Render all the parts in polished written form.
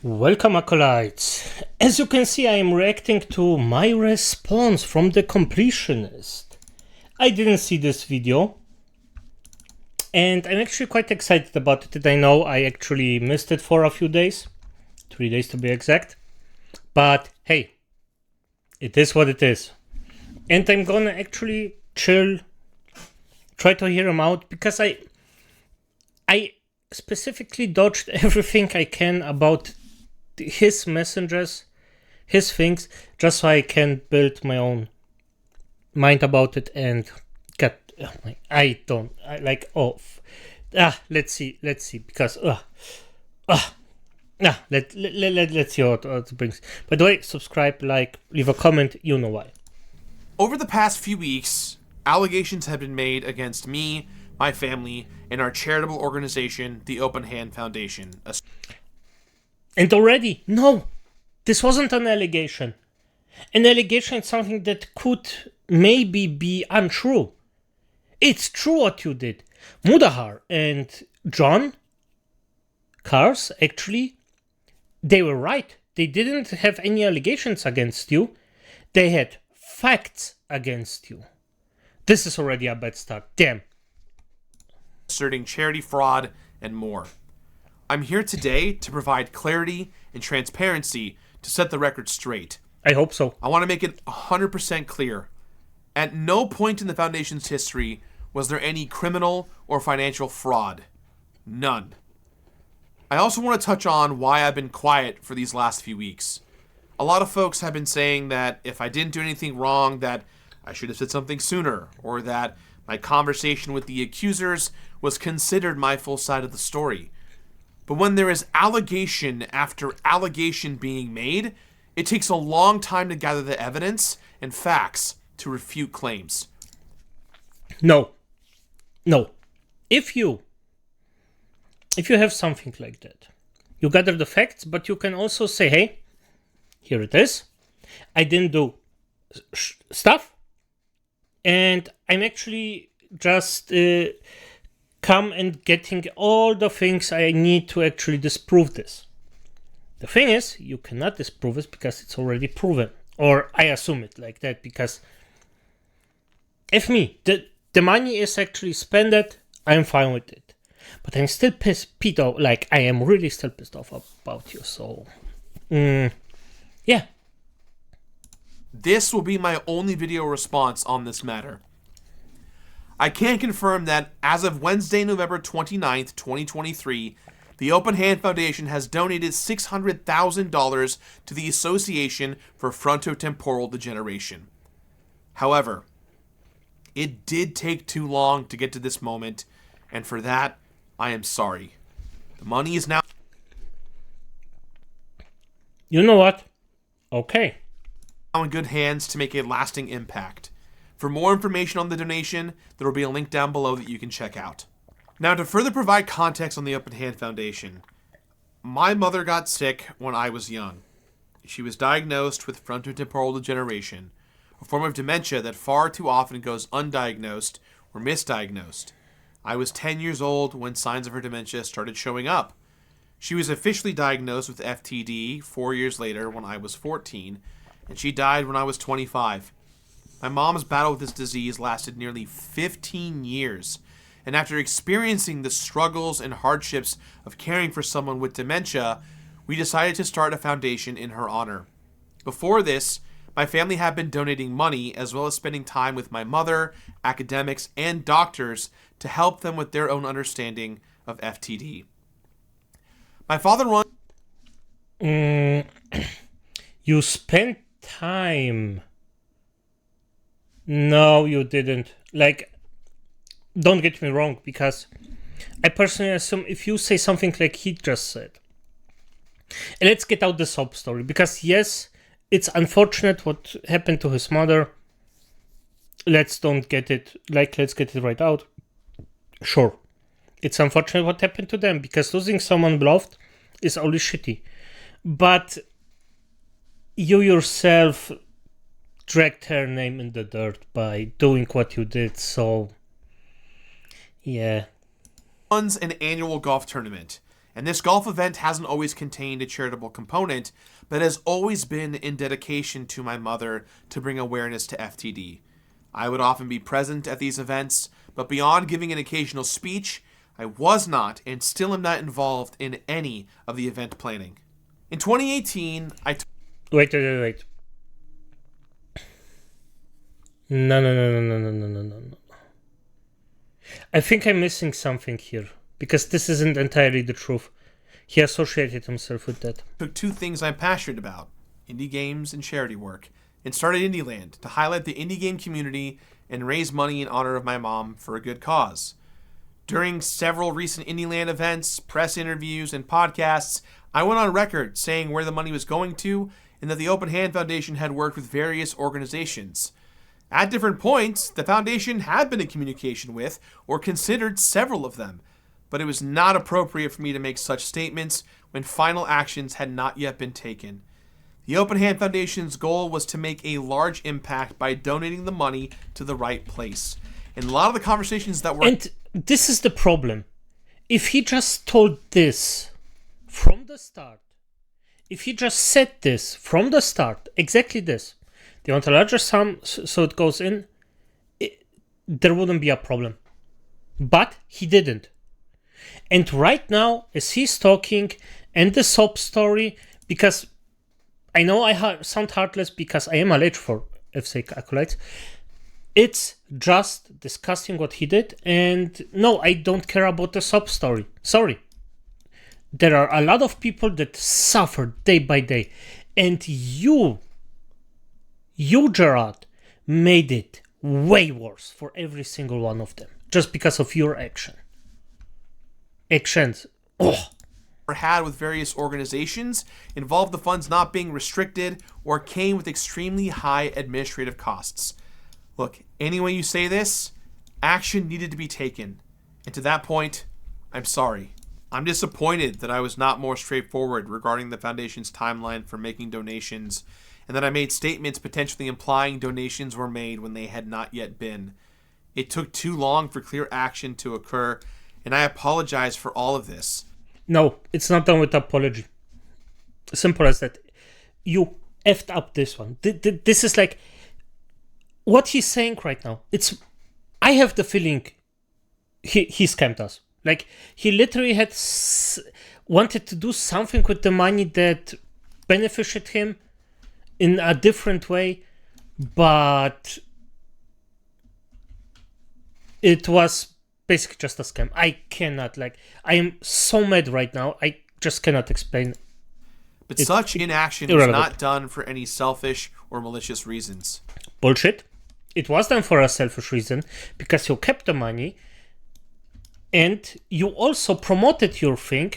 Welcome, acolytes. As you can see, I am reacting to my response from the completionist. I didn't see this video, and I'm actually quite excited about it. I know I actually missed it for a few days, 3 days to be exact, but hey, it is what it is. And I'm gonna actually chill, try to hear him out, because I specifically dodged everything I can about his messengers, his things, just so I can build my own mind about it and get. Let's see, because let's see what it brings. By the way, subscribe, like, leave a comment. You know why. Over the past few weeks, allegations have been made against me, my family, and our charitable organization, the Open Hand Foundation. And already, no, this wasn't an allegation. An allegation is something that could maybe be untrue. It's true what you did. Mudahar and John Cars, actually, they were right. They didn't have any allegations against you. They had facts against you. This is already a bad start. Damn. Asserting charity fraud and more. I'm here today to provide clarity and transparency to set the record straight. I hope so. I want to make it 100% clear. At no point in the Foundation's history was there any criminal or financial fraud. None. I also want to touch on why I've been quiet for these last few weeks. A lot of folks have been saying that if I didn't do anything wrong, that I should have said something sooner, or that my conversation with the accusers was considered my full side of the story. But when there is allegation after allegation being made, it takes a long time to gather the evidence and facts to refute claims. No. If you have something like that, you gather the facts, but you can also say, hey, here it is. I didn't do stuff, and I'm actually just come and getting all the things I need to actually disprove this. The thing is, you cannot disprove it because it's already proven. Or I assume it like that, because if the money is actually spent, I'm fine with it. But I'm still pissed off, like I am really still pissed off about you, so yeah. This will be my only video response on this matter. I can confirm that as of Wednesday, November 29th, 2023, the Open Hand Foundation has donated $600,000 to the Association for Frontotemporal Degeneration. However, it did take too long to get to this moment, and for that, I am sorry. The money is now... You know what? Okay. ...in good hands to make a lasting impact. For more information on the donation, there will be a link down below that you can check out. Now, to further provide context on the Open Hand Foundation, my mother got sick when I was young. She was diagnosed with frontotemporal degeneration, a form of dementia that far too often goes undiagnosed or misdiagnosed. I was 10 years old when signs of her dementia started showing up. She was officially diagnosed with FTD 4 years later when I was 14, and she died when I was 25. My mom's battle with this disease lasted nearly 15 years, and after experiencing the struggles and hardships of caring for someone with dementia, we decided to start a foundation in her honor. Before this, my family had been donating money as well as spending time with my mother, academics, and doctors to help them with their own understanding of FTD. My father runs... You spent time... No, you didn't. Like, don't get me wrong, because I personally assume if you say something like he just said, and let's get out the sob story, because yes, it's unfortunate what happened to his mother. Let's get it right out. Sure, it's unfortunate what happened to them, because losing someone beloved is only shitty. But you yourself dragged her name in the dirt by doing what you did, so yeah. Runs an annual golf tournament, And this golf event hasn't always contained a charitable component, but has always been in dedication to my mother to bring awareness to FTD. I would often be present at these events, but beyond giving an occasional speech, I was not and still am not involved in any of the event planning. In 2018, Wait. No. I think I'm missing something here, because this isn't entirely the truth. He associated himself with that. took two things I'm passionate about, indie games and charity work, and started IndieLand to highlight the indie game community and raise money in honor of my mom for a good cause. During several recent IndieLand events, press interviews, and podcasts, I went on record saying where the money was going to and that the Open Hand Foundation had worked with various organizations. At different points, the foundation had been in communication with or considered several of them, but it was not appropriate for me to make such statements when final actions had not yet been taken. The Open Hand Foundation's goal was to make a large impact by donating the money to the right place. And a lot of the conversations that were... And this is the problem. If he just told this from the start, if he just said this from the start, exactly this, they want a larger sum, so it goes in, there wouldn't be a problem. But he didn't. And right now, as he's talking, and the sob story, because I know I sound heartless because I am a Lich for F-sake acolytes, it's just discussing what he did, and no, I don't care about the sob story. Sorry. There are a lot of people that suffer day by day, and you, Gerard, made it way worse for every single one of them, just because of your actions. had with various organizations involved the funds not being restricted or came with extremely high administrative costs. Look, any way you say this, action needed to be taken. And to that point, I'm sorry. I'm disappointed that I was not more straightforward regarding the foundation's timeline for making donations, and that I made statements potentially implying donations were made when they had not yet been. It took too long for clear action to occur, and I apologize for all of this. No, it's not done with apology. Simple as that. You effed up this one. This is like what he's saying right now. I have the feeling he scammed us. Like, he literally had wanted to do something with the money that benefited him in a different way, but it was basically just a scam. I am so mad right now. I just cannot explain. But such inaction was not done for any selfish or malicious reasons. Bullshit. It was done for a selfish reason, because you kept the money and you also promoted your thing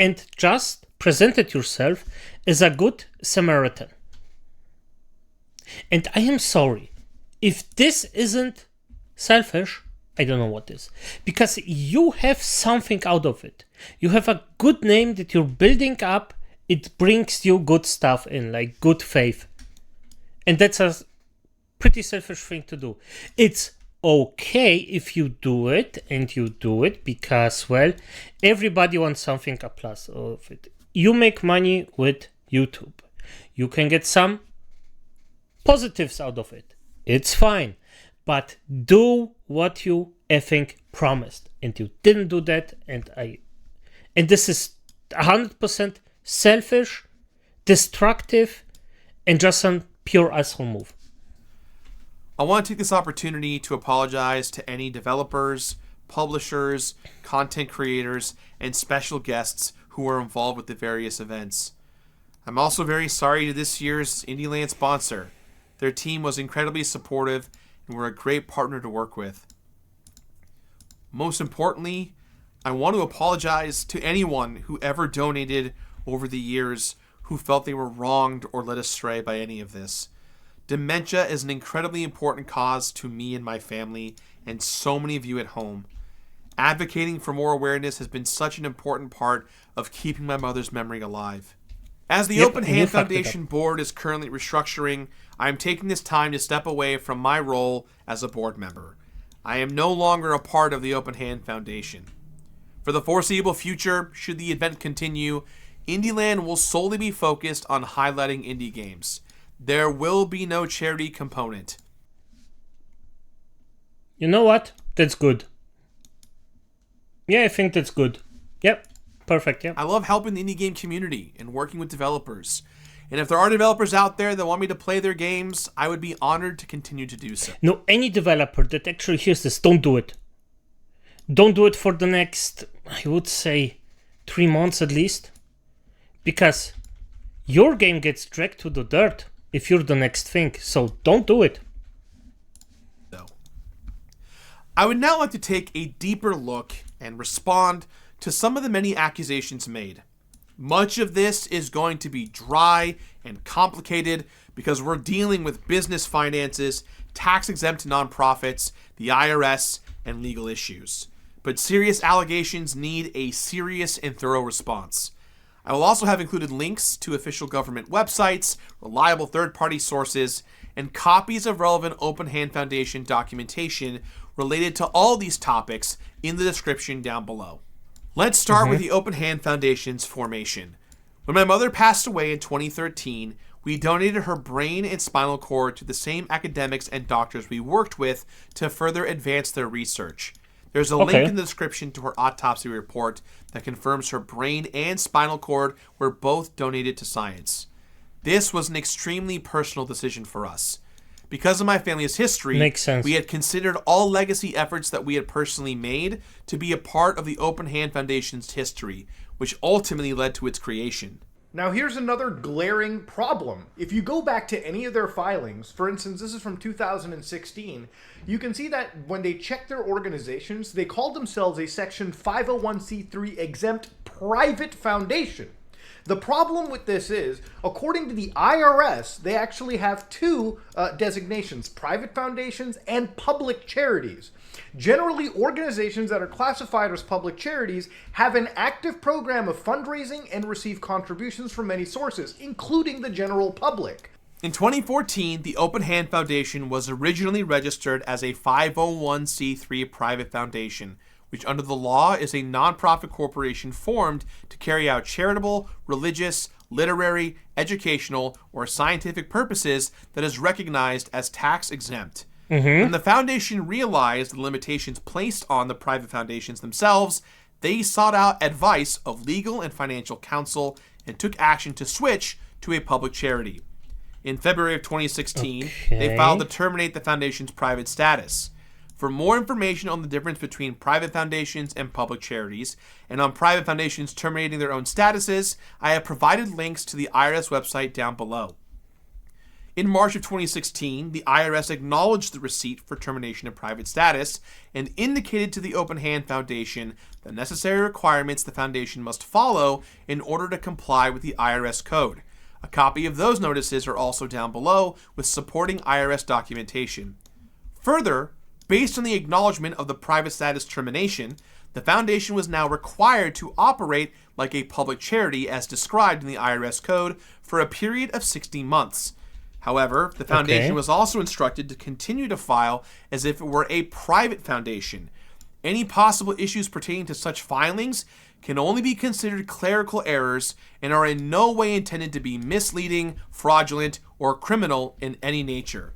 and just presented yourself as a good Samaritan. And I am sorry. If this isn't selfish, I don't know what is. Because you have something out of it. You have a good name that you're building up. It brings you good stuff in, like good faith. And that's a pretty selfish thing to do. It's okay if you do it, and you do it because, well, everybody wants something a plus of it. You make money with YouTube. You can get some positives out of it. It's fine. But do what you effing promised. And you didn't do that, and this is 100% selfish, destructive, and just a pure asshole move. I want to take this opportunity to apologize to any developers, publishers, content creators, and special guests who were involved with the various events. I'm also very sorry to this year's IndieLand sponsor. Their team was incredibly supportive and were a great partner to work with. Most importantly, I want to apologize to anyone who ever donated over the years who felt they were wronged or led astray by any of this. Dementia is an incredibly important cause to me and my family, and so many of you at home. Advocating for more awareness has been such an important part of keeping my mother's memory alive. As the Open Hand Foundation board is currently restructuring, I am taking this time to step away from my role as a board member. I am no longer a part of the Open Hand Foundation. For For the foreseeable future, should the event continue, Indieland will solely be focused on highlighting indie games. There will be no charity component. You know what? That's good. Yeah, I think that's good. Yep. Perfect, yeah. I love helping the indie game community and working with developers. And if there are developers out there that want me to play their games, I would be honored to continue to do so. No, any developer that actually hears this, don't do it. Don't do it for the next, I would say, 3 months at least. Because your game gets dragged to the dirt if you're the next thing. So don't do it. I would now like to take a deeper look and respond to some of the many accusations made. Much of this is going to be dry and complicated because we're dealing with business finances, tax-exempt nonprofits, the IRS, and legal issues. But serious allegations need a serious and thorough response. I will also have included links to official government websites, reliable third-party sources, and copies of relevant Open Hand Foundation documentation related to all these topics in the description down below. Let's start with the Open Hand Foundation's formation. When my mother passed away in 2013, we donated her brain and spinal cord to the same academics and doctors we worked with to further advance their research. There's a link in the description to her autopsy report that confirms her brain and spinal cord were both donated to science. This was an extremely personal decision for us. Because of my family's history, we had considered all legacy efforts that we had personally made to be a part of the Open Hand Foundation's history, which ultimately led to its creation. Now here's another glaring problem. If you go back to any of their filings, for instance, this is from 2016, you can see that when they checked their organizations, they called themselves a Section 501c3 exempt private foundation. The problem with this is, according to the IRS, they actually have two designations, private foundations and public charities. Generally, organizations that are classified as public charities have an active program of fundraising and receive contributions from many sources, including the general public. In 2014, the Open Hand Foundation was originally registered as a 501c3 private foundation, which under the law is a nonprofit corporation formed to carry out charitable, religious, literary, educational, or scientific purposes that is recognized as tax exempt. When the foundation realized the limitations placed on the private foundations themselves, they sought out advice of legal and financial counsel and took action to switch to a public charity. In February of 2016, they filed to terminate the foundation's private status. For more information on the difference between private foundations and public charities, and on private foundations terminating their own statuses, I have provided links to the IRS website down below. In March of 2016, the IRS acknowledged the receipt for termination of private status and indicated to the Open Hand Foundation the necessary requirements the foundation must follow in order to comply with the IRS code. A copy of those notices are also down below with supporting IRS documentation. Further, based on the acknowledgement of the private status termination, the foundation was now required to operate like a public charity as described in the IRS code for a period of 60 months. However, the foundation was also instructed to continue to file as if it were a private foundation. Any possible issues pertaining to such filings can only be considered clerical errors and are in no way intended to be misleading, fraudulent, or criminal in any nature.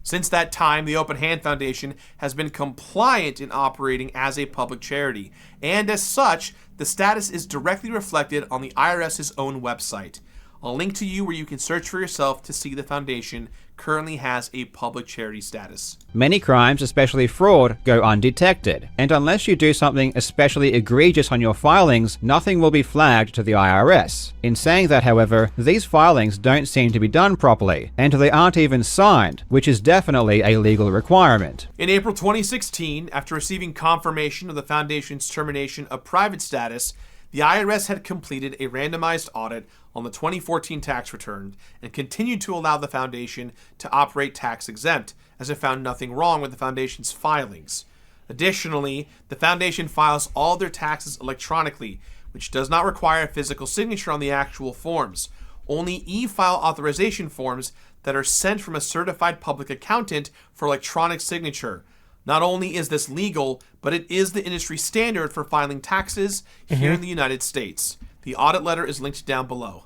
Since that time, the Open Hand Foundation has been compliant in operating as a public charity, and as such, the status is directly reflected on the IRS's own website. I'll link to you where you can search for yourself to see the foundation currently has a public charity status. Many crimes, especially fraud, go undetected, and unless you do something especially egregious on your filings, nothing will be flagged to the IRS. In saying that, however, these filings don't seem to be done properly, and they aren't even signed, which is definitely a legal requirement. In April 2016, after receiving confirmation of the foundation's termination of private status, the IRS had completed a randomized audit on the 2014 tax return and continued to allow the foundation to operate tax exempt, as it found nothing wrong with the foundation's filings. Additionally, the foundation files all their taxes electronically, which does not require a physical signature on the actual forms. Only e-file authorization forms that are sent from a certified public accountant for electronic signature. Not only is this legal, but it is the industry standard for filing taxes here in the United States. The audit letter is linked down below.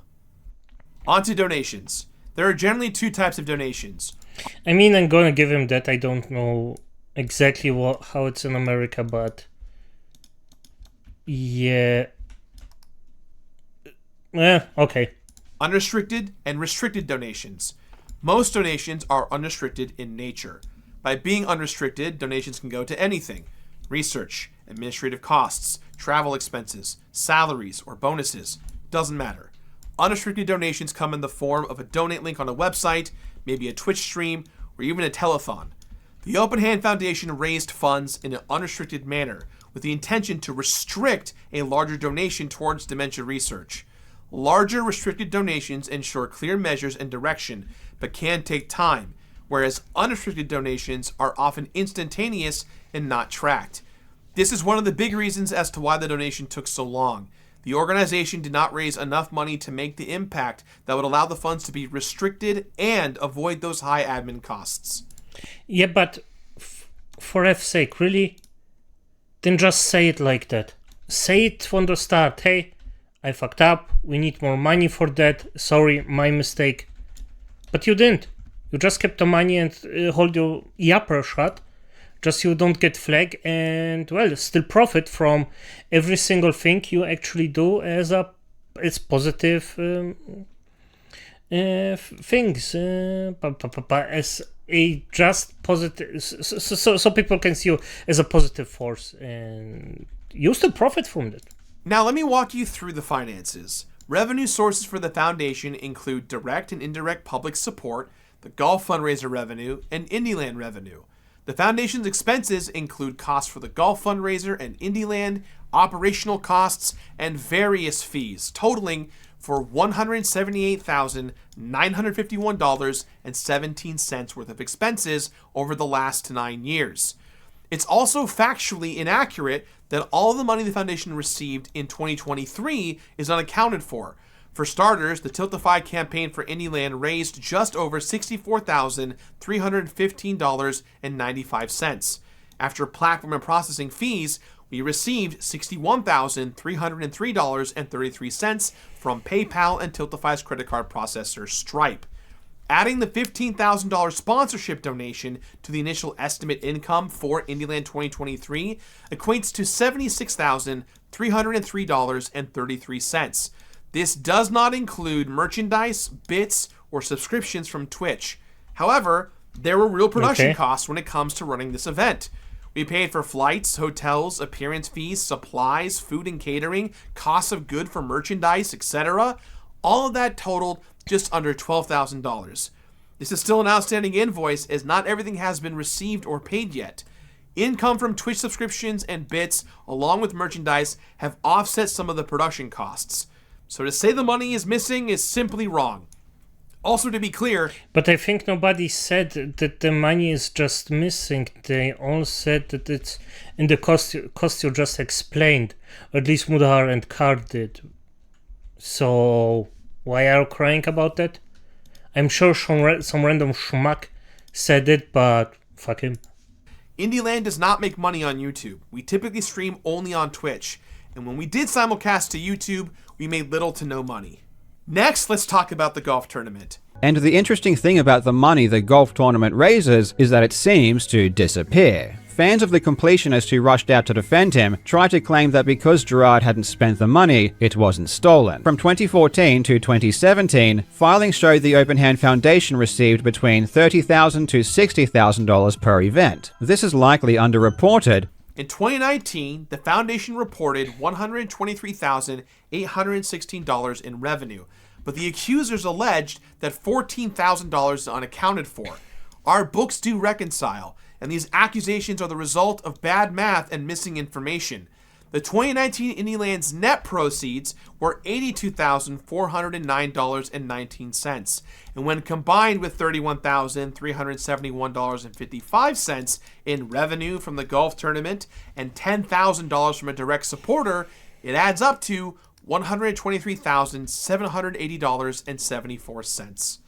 On to donations. There are generally two types of donations. I mean, I'm gonna give him that. I don't know exactly how it's in America, but yeah. Okay. Unrestricted and restricted donations. Most donations are unrestricted in nature. By being unrestricted, donations can go to anything: research, administrative costs, travel expenses, salaries, or bonuses. Doesn't matter. Unrestricted donations come in the form of a donate link on a website, maybe a Twitch stream, or even a telethon. The Open Hand Foundation raised funds in an unrestricted manner with the intention to restrict a larger donation towards dementia research. Larger restricted donations ensure clear measures and direction, but can take time, whereas unrestricted donations are often instantaneous and not tracked. This is one of the big reasons as to why the donation took so long. The organization did not raise enough money to make the impact that would allow the funds to be restricted and avoid those high admin costs. Yeah, but for F's sake, really? Then just say it like that. Say it from the start. Hey, I fucked up. We need more money for that. Sorry, my mistake. But you didn't. You just kept the money and hold your yapper shut. Just you don't get flagged and, well, still profit from every single thing you actually do as positive things. As a just positive, so people can see you as a positive force and you still profit from that. Now let me walk you through the finances. Revenue sources for the foundation include direct and indirect public support, the golf fundraiser revenue, and IndieLand revenue. The foundation's expenses include costs for the golf fundraiser and IndieLand, operational costs, and various fees, totaling for $178,951.17 worth of expenses over the last 9 years. It's also factually inaccurate that all the money the foundation received in 2023 is unaccounted for. For starters, the Tiltify campaign for IndieLand raised just over $64,315.95. After platform and processing fees, we received $61,303.33 from PayPal and Tiltify's credit card processor Stripe. Adding the $15,000 sponsorship donation to the initial estimate income for IndieLand 2023 equates to $76,303.33. This does not include merchandise, bits, or subscriptions from Twitch. However, there were real production costs when it comes to running this event. We paid for flights, hotels, appearance fees, supplies, food and catering, costs of good for merchandise, etc. All of that totaled just under $12,000. This is still an outstanding invoice as not everything has been received or paid yet. Income from Twitch subscriptions and bits, along with merchandise, have offset some of the production costs. So to say the money is missing is simply wrong. Also, to be clear... But I think nobody said that the money is just missing. They all said that it's in the cost you just explained. Or at least Mudahar and Card did. So why are you crying about that? I'm sure some random schmuck said it, but fuck him. IndieLand does not make money on YouTube. We typically stream only on Twitch. And when we did simulcast to YouTube, we made little to no money. Next, let's talk about the golf tournament. And the interesting thing about the money the golf tournament raises is that it seems to disappear. Fans of the completionist who rushed out to defend him tried to claim that because Gerard hadn't spent the money, it wasn't stolen. From 2014 to 2017, filings showed the Open Hand Foundation received between $30,000 to $60,000 per event. This is likely underreported. In 2019, the foundation reported $123,816 in revenue, but the accusers alleged that $14,000 is unaccounted for. Our books do reconcile, and these accusations are the result of bad math and missing information. The 2019 IndieLand's net proceeds were $82,409.19, and when combined with $31,371.55 in revenue from the golf tournament and $10,000 from a direct supporter, it adds up to $123,780.74.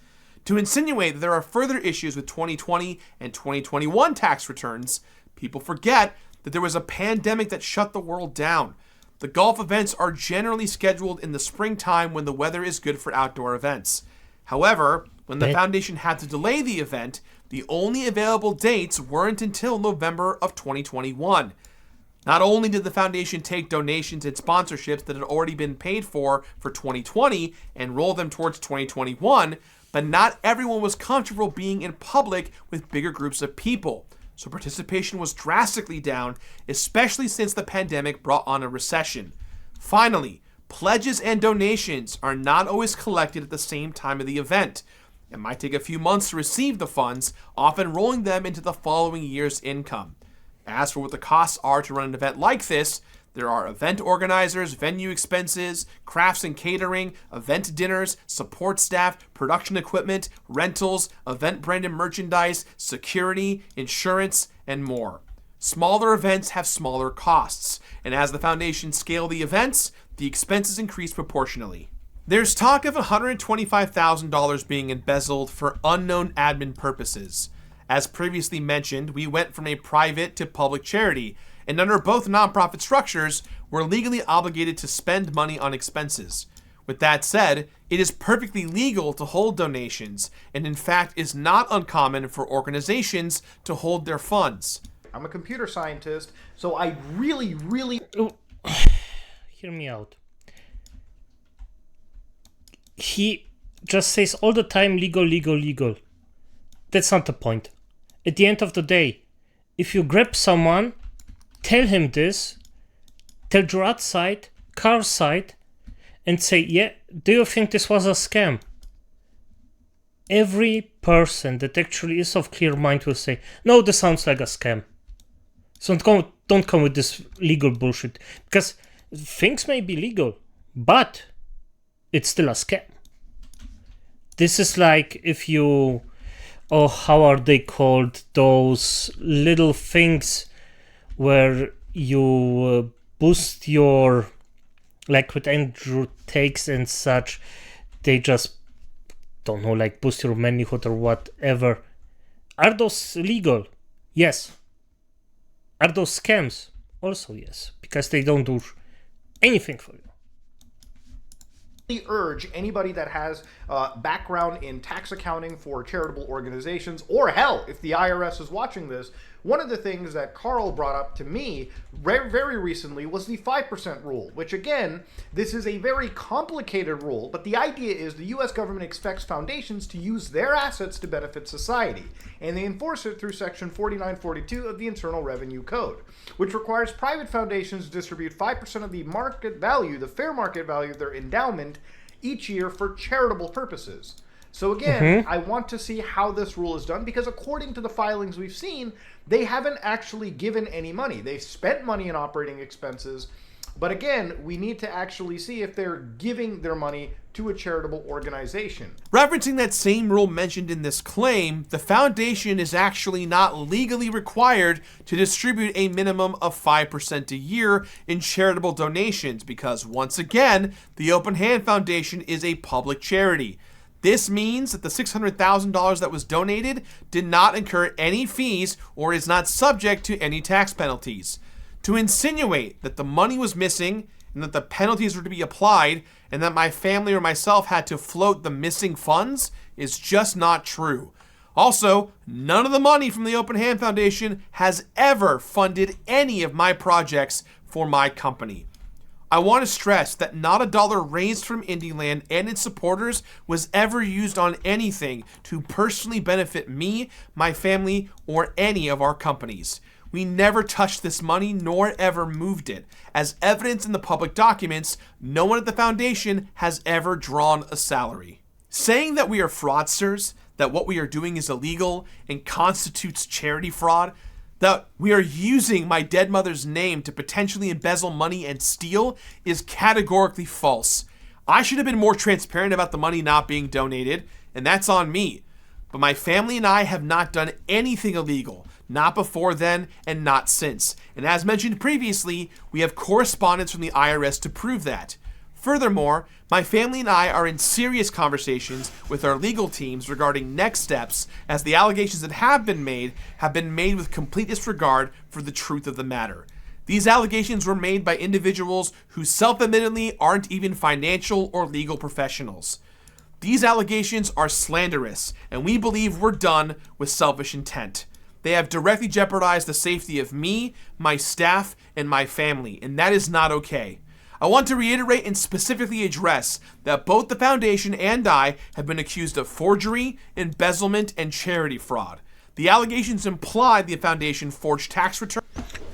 To insinuate that there are further issues with 2020 and 2021 tax returns, People forget that there was a pandemic that shut the world down. The golf events are generally scheduled in the springtime when the weather is good for outdoor events. However, when the foundation had to delay the event, the only available dates weren't until November of 2021. Not only did the foundation take donations and sponsorships that had already been paid for 2020 and roll them towards 2021, but not everyone was comfortable being in public with bigger groups of people. So participation was drastically down, especially since the pandemic brought on a recession. Finally, pledges and donations are not always collected at the same time of the event. It might take a few months to receive the funds, often rolling them into the following year's income. As for what the costs are to run an event like this, there are event organizers, venue expenses, crafts and catering, event dinners, support staff, production equipment, rentals, event branded merchandise, security, insurance, and more. Smaller events have smaller costs, and as the foundation scale the events, the expenses increase proportionally. There's talk of $125,000 being embezzled for unknown admin purposes. As previously mentioned, we went from a private to public charity, and under both nonprofit structures, we're legally obligated to spend money on expenses. With that said, it is perfectly legal to hold donations, and in fact is not uncommon for organizations to hold their funds. I'm a computer scientist, so I really Hear me out. He just says all the time legal, legal, legal. That's not the point. At the end of the day, if you grab someone, tell him this, tell Gerard's side, Carl's side, and say, yeah, do you think this was a scam? Every person that actually is of clear mind will say, no, this sounds like a scam. So don't come with this legal bullshit. Because things may be legal, but it's still a scam. This is like if you... Oh, how are they called? Those little things where you boost your... Like with Andrew Takes and such, they just, don't know, like boost your manhood or whatever. Are those legal? Yes. Are those scams? Also yes, because they don't do anything for you. urge anybody that has background in tax accounting for charitable organizations, or hell, if the IRS is watching this, one of the things that Carl brought up to me very recently was the 5% rule, which again, this is a very complicated rule, but the idea is the US government expects foundations to use their assets to benefit society, and they enforce it through section 4942 of the Internal Revenue Code, which requires private foundations to distribute 5% of the market value, the fair market value of their endowment each year for charitable purposes. So again, I want to see how this rule is done, because according to the filings we've seen, they haven't actually given any money. They've spent money in operating expenses, but again, we need to actually see if they're giving their money to a charitable organization. Referencing that same rule mentioned in this claim, the foundation is actually not legally required to distribute a minimum of 5% a year in charitable donations, because once again, the Open Hand Foundation is a public charity. This means that the $600,000 that was donated did not incur any fees or is not subject to any tax penalties. To insinuate that the money was missing and that the penalties were to be applied and that my family or myself had to float the missing funds is just not true. Also, none of the money from the Open Hand Foundation has ever funded any of my projects for my company. I want to stress that not a dollar raised from Indieland and its supporters was ever used on anything to personally benefit me, my family, or any of our companies. We never touched this money nor ever moved it. As evidence in the public documents, no one at the foundation has ever drawn a salary. Saying that we are fraudsters, that what we are doing is illegal and constitutes charity fraud, that we are using my dead mother's name to potentially embezzle money and steal is categorically false. I should have been more transparent about the money not being donated, and that's on me. But my family and I have not done anything illegal, not before then and not since. And as mentioned previously, we have correspondence from the IRS to prove that. Furthermore, my family and I are in serious conversations with our legal teams regarding next steps, as the allegations that have been made with complete disregard for the truth of the matter. These allegations were made by individuals who self-admittedly aren't even financial or legal professionals. These allegations are slanderous, and we believe were done with selfish intent. They have directly jeopardized the safety of me, my staff, and my family, and that is not okay. I want to reiterate and specifically address that both the Foundation and I have been accused of forgery, embezzlement, and charity fraud. The allegations imply the Foundation forged tax returns.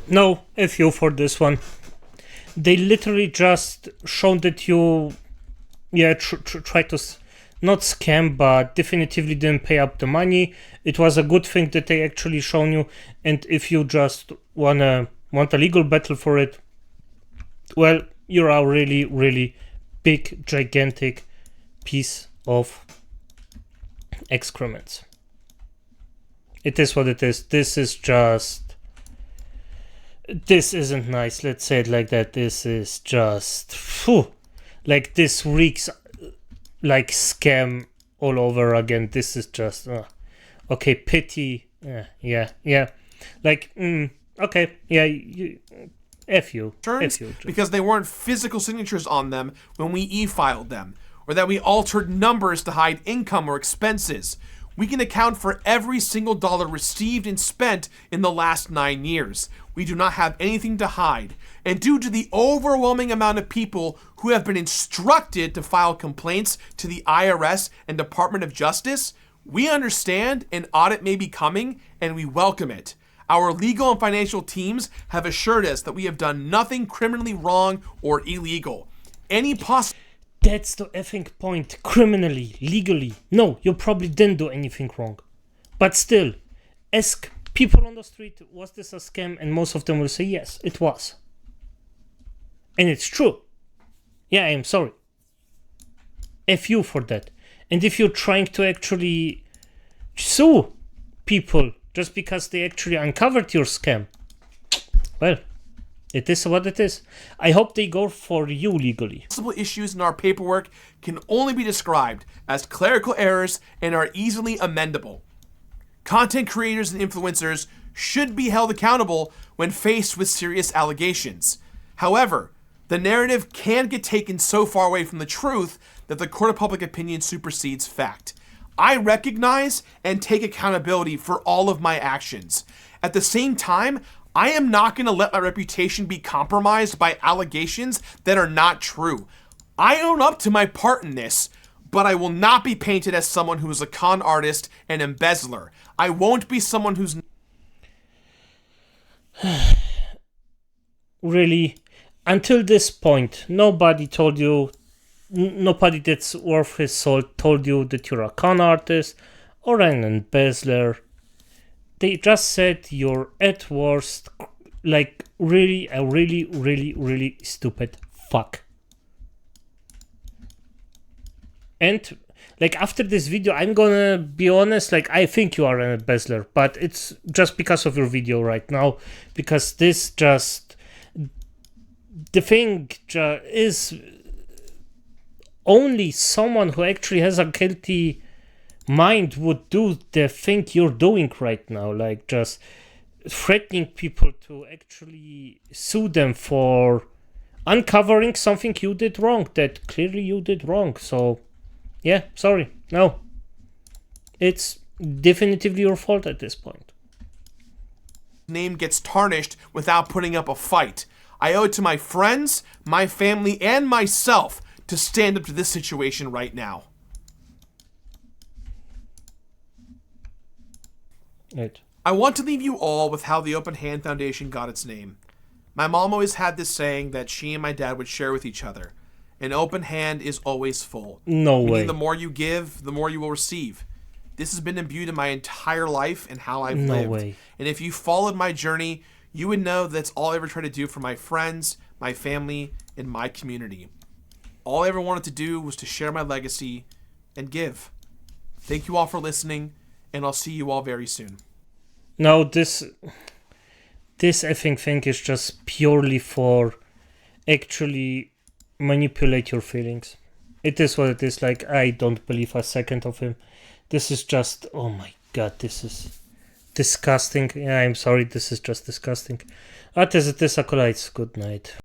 No, F you for this one. They literally just shown that you, try to not scam, but definitively didn't pay up the money. It was a good thing that they actually shown you, and if you just want a legal battle for it, well, you're a really, really big, gigantic piece of excrements. It is what it is. This isn't nice. Let's say it like that. This is just, like this reeks like scam all over again. This is just, okay, pity. Yeah. Like, okay, yeah, F you. Because they weren't physical signatures on them when we e-filed them, or that we altered numbers to hide income or expenses. We can account for every single dollar received and spent in the last 9 years. We do not have anything to hide. And due to the overwhelming amount of people who have been instructed to file complaints to the IRS and Department of Justice, we understand an audit may be coming, and we welcome it. Our legal and financial teams have assured us that we have done nothing criminally wrong or illegal. That's the effing point. Criminally, legally. No, you probably didn't do anything wrong. But still, ask people on the street, was this a scam? And most of them will say, yes, it was. And it's true. Yeah, I am sorry. F you for that. And if you're trying to actually sue people just because they actually uncovered your scam, well, it is what it is. I hope they go for you legally. Possible issues in our paperwork can only be described as clerical errors and are easily amendable. Content creators and influencers should be held accountable when faced with serious allegations. However, the narrative can get taken so far away from the truth that the court of public opinion supersedes fact. I recognize and take accountability for all of my actions. At the same time, I am not going to let my reputation be compromised by allegations that are not true. I own up to my part in this, but I will not be painted as someone who is a con artist and embezzler. I won't be someone who's... Really, until this point, nobody that's worth his salt told you that you're a con artist or an embezzler. They just said you're at worst like really a really stupid fuck. And like after this video, I'm gonna be honest, like I think you are an embezzler, but it's just because of your video right now, because this just, the thing is only someone who actually has a guilty mind would do the thing you're doing right now, like just threatening people to actually sue them for uncovering something you did wrong, that clearly you did wrong. So yeah, sorry, no, it's definitively your fault at this point. Name gets tarnished without putting up a fight. I owe it to my friends, my family, and myself to stand up to this situation right now. Right. I want to leave you all with how the Open Hand Foundation got its name. My mom always had this saying that she and my dad would share with each other. An open hand is always full. No way. Meaning the more you give, the more you will receive. This has been imbued in my entire life and how I've lived. No way. And if you followed my journey, you would know that's all I ever tried to do for my friends, my family, and my community. All I ever wanted to do was to share my legacy and give. Thank you all for listening, and I'll see you all very soon. No, this I think is just purely for actually manipulate your feelings. It is what it is. Like, I don't believe a second of him. This is just, oh my god, this is disgusting. Yeah, I'm sorry, this is just disgusting. That is it is, acolytes. Good night.